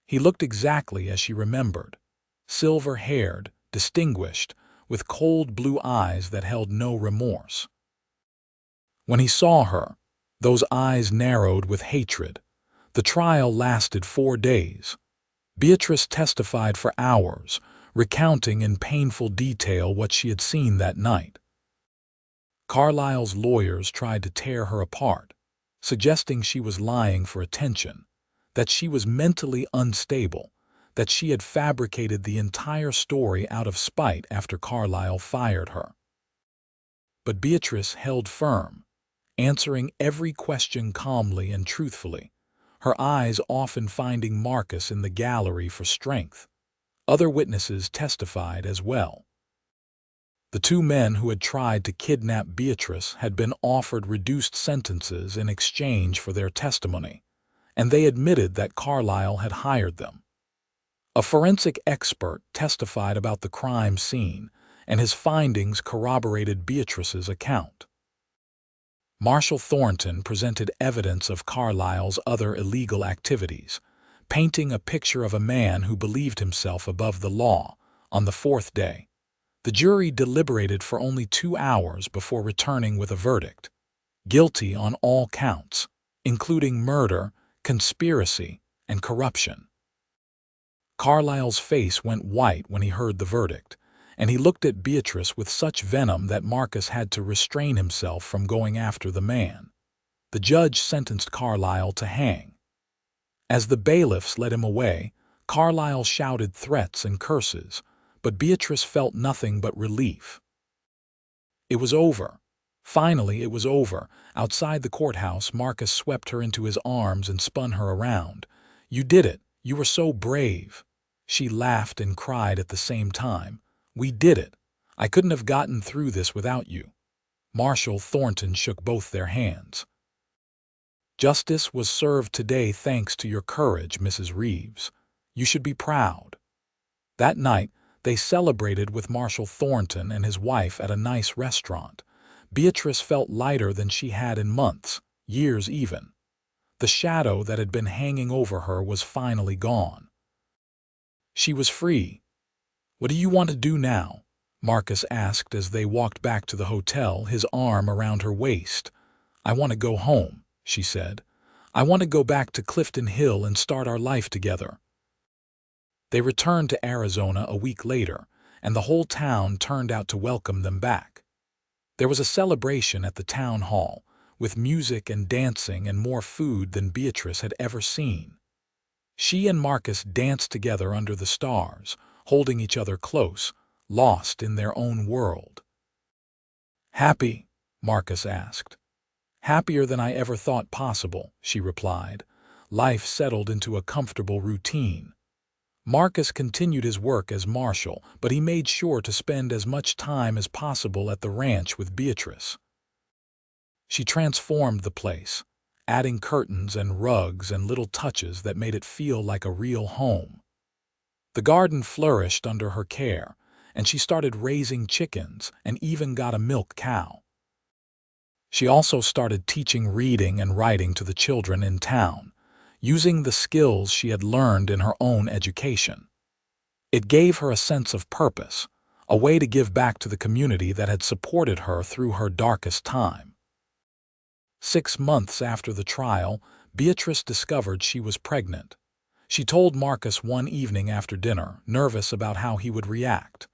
He looked exactly as she remembered, silver-haired, distinguished, with cold blue eyes that held no remorse. When he saw her, those eyes narrowed with hatred. The trial lasted 4 days. Beatrice testified for hours, recounting in painful detail what she had seen that night. Carlisle's lawyers tried to tear her apart, suggesting she was lying for attention, that she was mentally unstable, that she had fabricated the entire story out of spite after Carlisle fired her. But Beatrice held firm, answering every question calmly and truthfully, her eyes often finding Marcus in the gallery for strength. Other witnesses testified as well. The two men who had tried to kidnap Beatrice had been offered reduced sentences in exchange for their testimony, and they admitted that Carlyle had hired them. A forensic expert testified about the crime scene, and his findings corroborated Beatrice's account. Marshall Thornton presented evidence of Carlyle's other illegal activities, painting a picture of a man who believed himself above the law. On the fourth day, the jury deliberated for only 2 hours before returning with a verdict: guilty on all counts, including murder, conspiracy, and corruption. Carlyle's face went white when he heard the verdict, and he looked at Beatrice with such venom that Marcus had to restrain himself from going after the man. The judge sentenced Carlyle to hang. As the bailiffs led him away, Carlyle shouted threats and curses, but Beatrice felt nothing but relief. It was over. Finally, it was over. Outside the courthouse, Marcus swept her into his arms and spun her around. "You did it. You were so brave." She laughed and cried at the same time. "We did it. I couldn't have gotten through this without you." Marshall Thornton shook both their hands. "Justice was served today thanks to your courage, Mrs. Reeves. You should be proud." That night, they celebrated with Marshall Thornton and his wife at a nice restaurant. Beatrice felt lighter than she had in months, years even. The shadow that had been hanging over her was finally gone. She was free. "What do you want to do now?" Marcus asked as they walked back to the hotel, his arm around her waist. "I want to go home," she said. "I want to go back to Clifton Hill and start our life together." They returned to Arizona a week later, and the whole town turned out to welcome them back. There was a celebration at the town hall, with music and dancing and more food than Beatrice had ever seen. She and Marcus danced together under the stars, holding each other close, lost in their own world. "Happy?" Marcus asked. "Happier than I ever thought possible," she replied. Life settled into a comfortable routine. Marcus continued his work as marshal, but he made sure to spend as much time as possible at the ranch with Beatrice. She transformed the place, adding curtains and rugs and little touches that made it feel like a real home. The garden flourished under her care, and she started raising chickens and even got a milk cow. She also started teaching reading and writing to the children in town, using the skills she had learned in her own education. It gave her a sense of purpose, a way to give back to the community that had supported her through her darkest time. 6 months after the trial, Beatrice discovered she was pregnant. She told Marcus one evening after dinner, nervous about how he would react.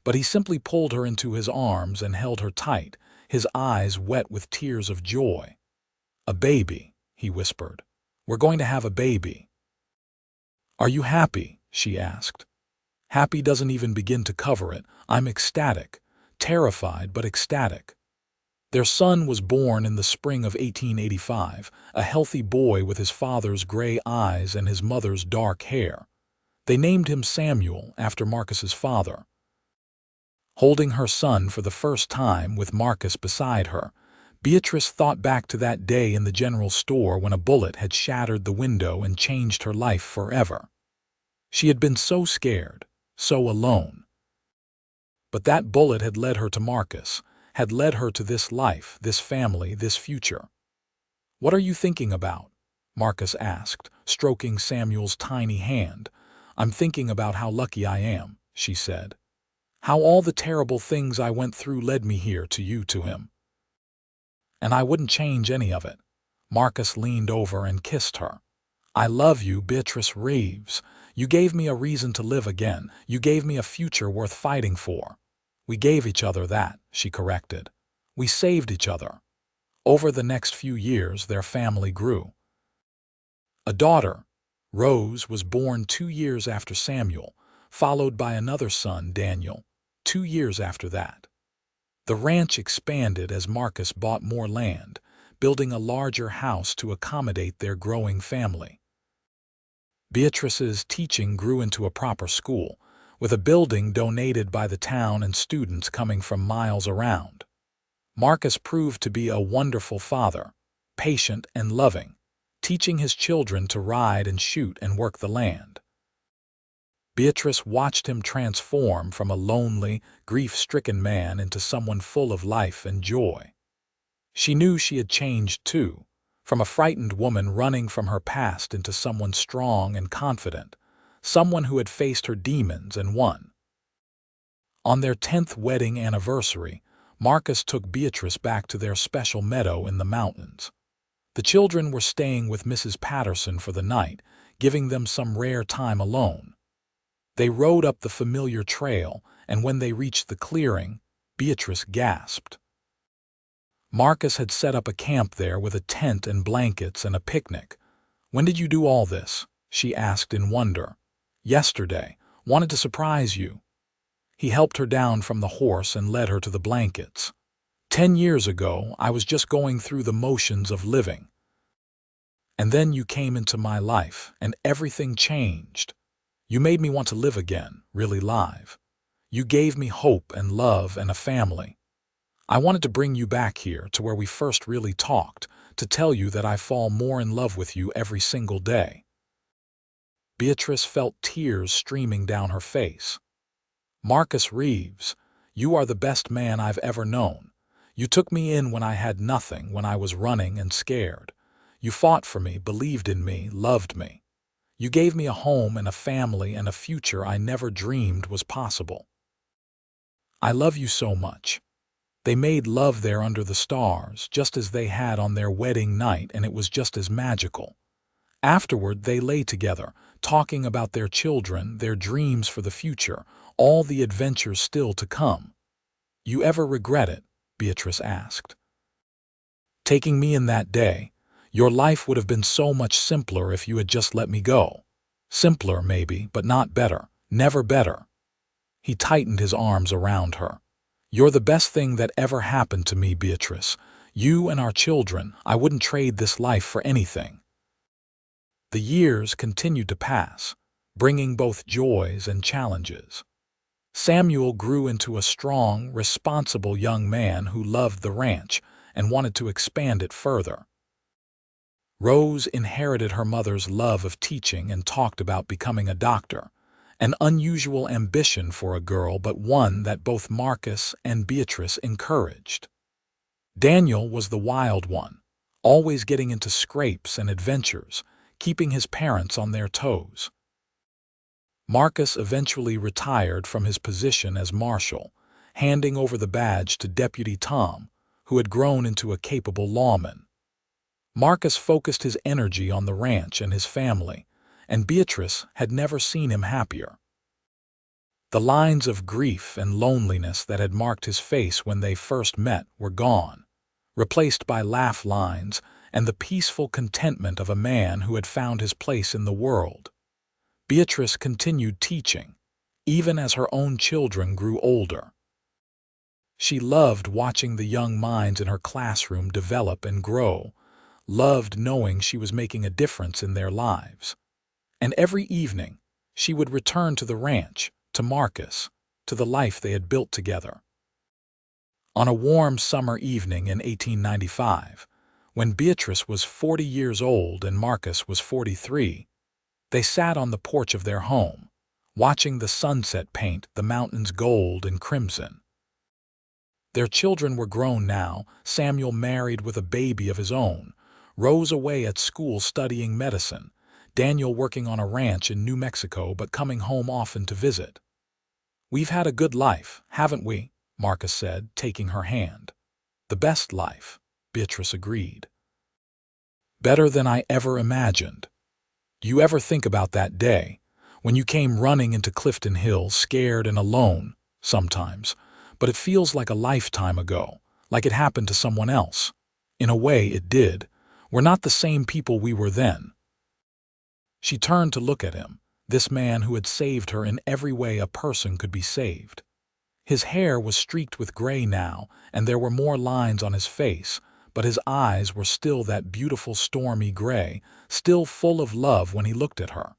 But he simply pulled her into his arms and held her tight, his eyes wet with tears of joy. "A baby," he whispered. "We're going to have a baby." "Are you happy?" she asked. Happy doesn't even begin to cover it. I'm ecstatic, terrified but ecstatic. Their son was born in the spring of 1885, a healthy boy with his father's gray eyes and his mother's dark hair. They named him Samuel after Marcus's father. Holding her son for the first time with Marcus beside her, Beatrice thought back to that day in the general store when a bullet had shattered the window and changed her life forever. She had been so scared, so alone. But that bullet had led her to Marcus, had led her to this life, this family, this future. "What are you thinking about?" Marcus asked, stroking Samuel's tiny hand. "I'm thinking about how lucky I am," she said. "How all the terrible things I went through led me here to you, to him. And I wouldn't change any of it." Marcus leaned over and kissed her. "I love you, Beatrice Reeves. You gave me a reason to live again. You gave me a future worth fighting for." "We gave each other that," she corrected. "We saved each other." Over the next few years, their family grew. A daughter, Rose, was born 2 years after Samuel, followed by another son, Daniel, 2 years after that. The ranch expanded as Marcus bought more land, building a larger house to accommodate their growing family. Beatrice's teaching grew into a proper school, with a building donated by the town and students coming from miles around. Marcus proved to be a wonderful father, patient and loving, teaching his children to ride and shoot and work the land. Beatrice watched him transform from a lonely, grief-stricken man into someone full of life and joy. She knew she had changed too, from a frightened woman running from her past into someone strong and confident, someone who had faced her demons and won. On their 10th wedding anniversary, Marcus took Beatrice back to their special meadow in the mountains. The children were staying with Mrs. Patterson for the night, giving them some rare time alone. They rode up the familiar trail, and when they reached the clearing, Beatrice gasped. Marcus had set up a camp there with a tent and blankets and a picnic. "When did you do all this?" she asked in wonder. "Yesterday. Wanted to surprise you." He helped her down from the horse and led her to the blankets. 10 years ago, I was just going through the motions of living. And then you came into my life, and everything changed. You made me want to live again, really live. You gave me hope and love and a family. I wanted to bring you back here to where we first really talked, to tell you that I fall more in love with you every single day. Beatrice felt tears streaming down her face. "Marcus Reeves, you are the best man I've ever known. You took me in when I had nothing, when I was running and scared. You fought for me, believed in me, loved me. You gave me a home and a family and a future I never dreamed was possible. I love you so much." They made love there under the stars, just as they had on their wedding night, and it was just as magical. Afterward, they lay together, talking about their children, their dreams for the future, all the adventures still to come. "You ever regret it?" Beatrice asked. "Taking me in that day. Your life would have been so much simpler if you had just let me go. Simpler, maybe, but not better. Never better." He tightened his arms around her. "You're the best thing that ever happened to me, Beatrice. You and our children. I wouldn't trade this life for anything." The years continued to pass, bringing both joys and challenges. Samuel grew into a strong, responsible young man who loved the ranch and wanted to expand it further. Rose inherited her mother's love of teaching and talked about becoming a doctor, an unusual ambition for a girl, but one that both Marcus and Beatrice encouraged. Daniel was the wild one, always getting into scrapes and adventures, keeping his parents on their toes. Marcus eventually retired from his position as marshal, handing over the badge to Deputy Tom, who had grown into a capable lawman. Marcus focused his energy on the ranch and his family, and Beatrice had never seen him happier. The lines of grief and loneliness that had marked his face when they first met were gone, replaced by laugh lines and the peaceful contentment of a man who had found his place in the world. Beatrice continued teaching, even as her own children grew older. She loved watching the young minds in her classroom develop and grow, loved knowing she was making a difference in their lives. And every evening, she would return to the ranch, to Marcus, to the life they had built together. On a warm summer evening in 1895, when Beatrice was 40 years old and Marcus was 43, they sat on the porch of their home, watching the sunset paint the mountains gold and crimson. Their children were grown now, Samuel married with a baby of his own, Rose away at school studying medicine, Daniel working on a ranch in New Mexico but coming home often to visit. "We've had a good life, haven't we?" Marcus said, taking her hand. "The best life," Beatrice agreed. "Better than I ever imagined. You ever think about that day, when you came running into Clifton Hills scared and alone, sometimes, but it feels like a lifetime ago, like it happened to someone else. In a way, it did. We're not the same people we were then." She turned to look at him, this man who had saved her in every way a person could be saved. His hair was streaked with gray now, and there were more lines on his face, but his eyes were still that beautiful stormy gray, still full of love when he looked at her.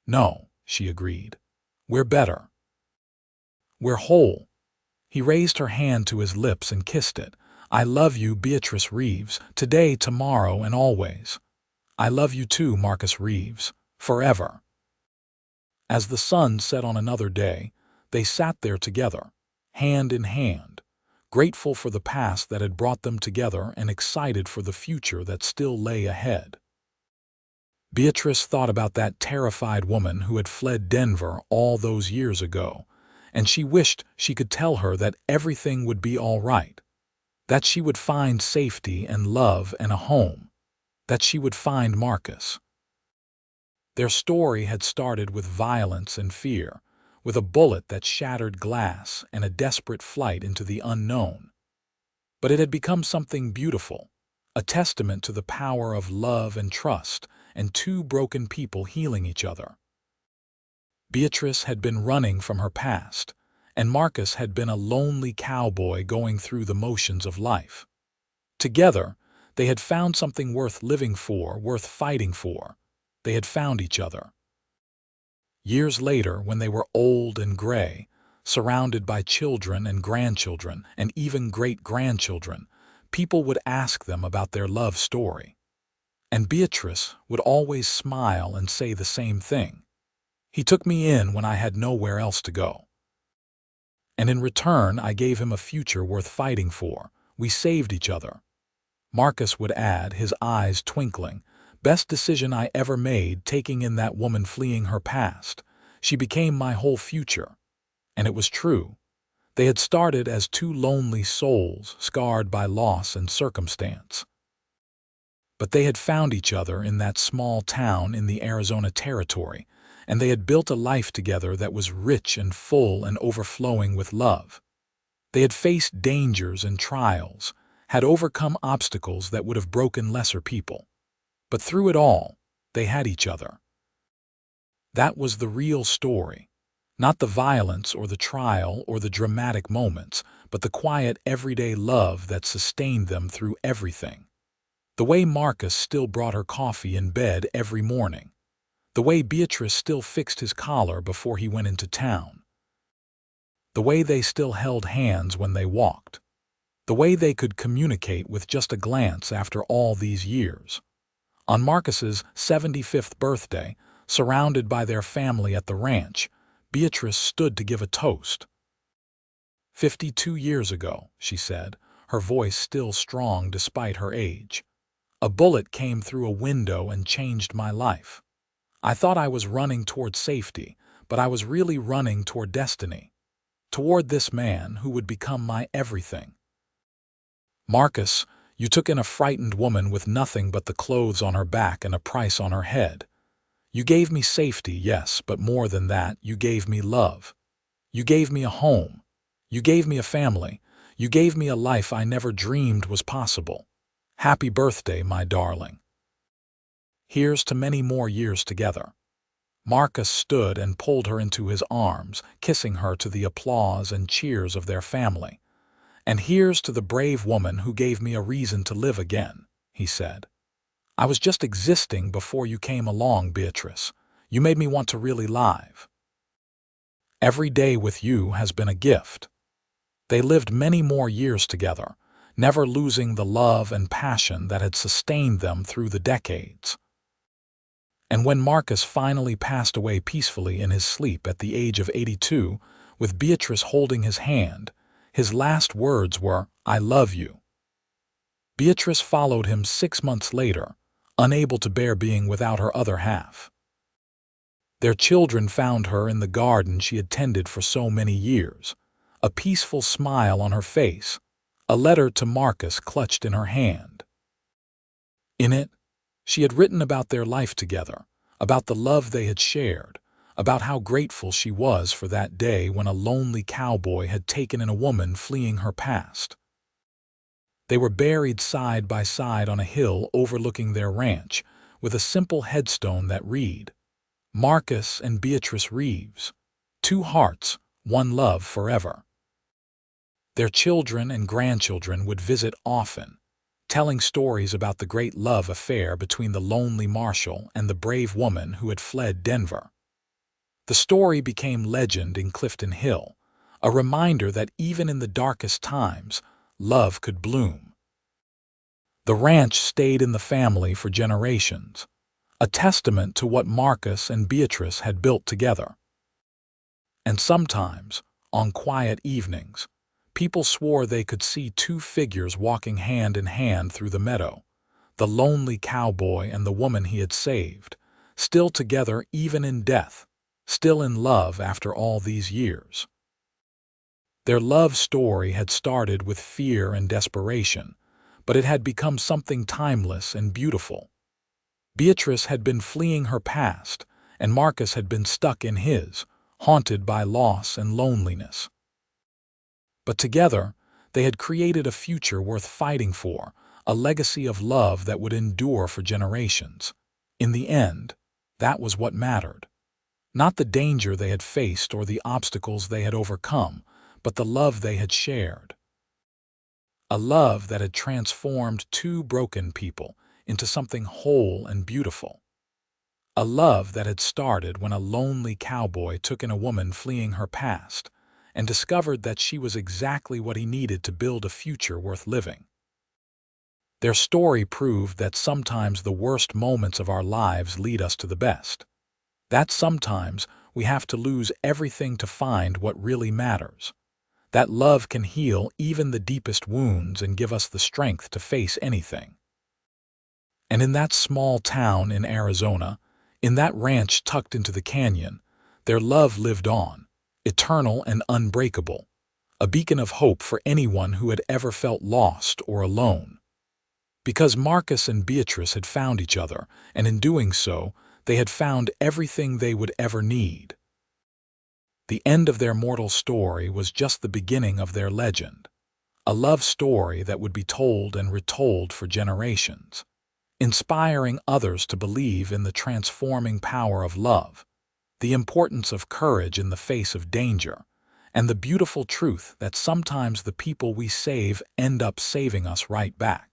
"No," she agreed. "We're better. We're whole." He raised her hand to his lips and kissed it. "I love you, Beatrice Reeves, today, tomorrow, and always." "I love you too, Marcus Reeves, forever." As the sun set on another day, they sat there together, hand in hand, grateful for the past that had brought them together and excited for the future that still lay ahead. Beatrice thought about that terrified woman who had fled Denver all those years ago, and she wished she could tell her that everything would be all right, that she would find safety and love and a home, that she would find Marcus. Their story had started with violence and fear, with a bullet that shattered glass and a desperate flight into the unknown. But it had become something beautiful, a testament to the power of love and trust, and two broken people healing each other. Beatrice had been running from her past, and Marcus had been a lonely cowboy going through the motions of life. Together, they had found something worth living for, worth fighting for. They had found each other. Years later, when they were old and gray, surrounded by children and grandchildren and even great-grandchildren, people would ask them about their love story. And Beatrice would always smile and say the same thing. "He took me in when I had nowhere else to go. And in return, I gave him a future worth fighting for. We saved each other." Marcus would add, his eyes twinkling, "Best decision I ever made, taking in that woman fleeing her past. She became my whole future." And it was true. They had started as two lonely souls, scarred by loss and circumstance. But they had found each other in that small town in the Arizona territory, and they had built a life together that was rich and full and overflowing with love. They had faced dangers and trials, had overcome obstacles that would have broken lesser people. But through it all, they had each other. That was the real story. Not the violence or the trial or the dramatic moments, but the quiet, everyday love that sustained them through everything. The way Marcus still brought her coffee in bed every morning. The way Beatrice still fixed his collar before he went into town. The way they still held hands when they walked. The way they could communicate with just a glance after all these years. On Marcus's 75th birthday, surrounded by their family at the ranch, Beatrice stood to give a toast. 52 years ago, she said, her voice still strong despite her age. "A bullet came through a window and changed my life. I thought I was running toward safety, but I was really running toward destiny. Toward this man who would become my everything. Marcus, you took in a frightened woman with nothing but the clothes on her back and a price on her head. You gave me safety, yes, but more than that, you gave me love. You gave me a home. You gave me a family. You gave me a life I never dreamed was possible. Happy birthday, my darling. Here's to many more years together." Marcus stood and pulled her into his arms, kissing her to the applause and cheers of their family. "And here's to the brave woman who gave me a reason to live again," he said. "I was just existing before you came along, Beatrice. You made me want to really live. Every day with you has been a gift." They lived many more years together, never losing the love and passion that had sustained them through the decades. And when Marcus finally passed away peacefully in his sleep at the age of 82, with Beatrice holding his hand, his last words were, "I love you." Beatrice followed him 6 months later, unable to bear being without her other half. Their children found her in the garden she had tended for so many years, a peaceful smile on her face, a letter to Marcus clutched in her hand. In it, she had written about their life together, about the love they had shared, about how grateful she was for that day when a lonely cowboy had taken in a woman fleeing her past. They were buried side by side on a hill overlooking their ranch, with a simple headstone that read, "Marcus and Beatrice Reeves, 2 hearts, 1 love forever." Their children and grandchildren would visit often, telling stories about the great love affair between the lonely Marshall and the brave woman who had fled Denver. The story became legend in Clifton Hill, a reminder that even in the darkest times, love could bloom. The ranch stayed in the family for generations, a testament to what Marcus and Beatrice had built together. And sometimes, on quiet evenings, people swore they could see two figures walking hand in hand through the meadow, the lonely cowboy and the woman he had saved, still together even in death, still in love after all these years. Their love story had started with fear and desperation, but it had become something timeless and beautiful. Beatrice had been fleeing her past, and Marcus had been stuck in his, haunted by loss and loneliness. But together, they had created a future worth fighting for, a legacy of love that would endure for generations. In the end, that was what mattered. Not the danger they had faced or the obstacles they had overcome, but the love they had shared. A love that had transformed two broken people into something whole and beautiful. A love that had started when a lonely cowboy took in a woman fleeing her past and discovered that she was exactly what he needed to build a future worth living. Their story proved that sometimes the worst moments of our lives lead us to the best. That sometimes we have to lose everything to find what really matters. That love can heal even the deepest wounds and give us the strength to face anything. And in that small town in Arizona, in that ranch tucked into the canyon, their love lived on, eternal and unbreakable, a beacon of hope for anyone who had ever felt lost or alone. Because Marcus and Beatrice had found each other, and in doing so, they had found everything they would ever need. The end of their mortal story was just the beginning of their legend, a love story that would be told and retold for generations, inspiring others to believe in the transforming power of love, the importance of courage in the face of danger, and the beautiful truth that sometimes the people we save end up saving us right back.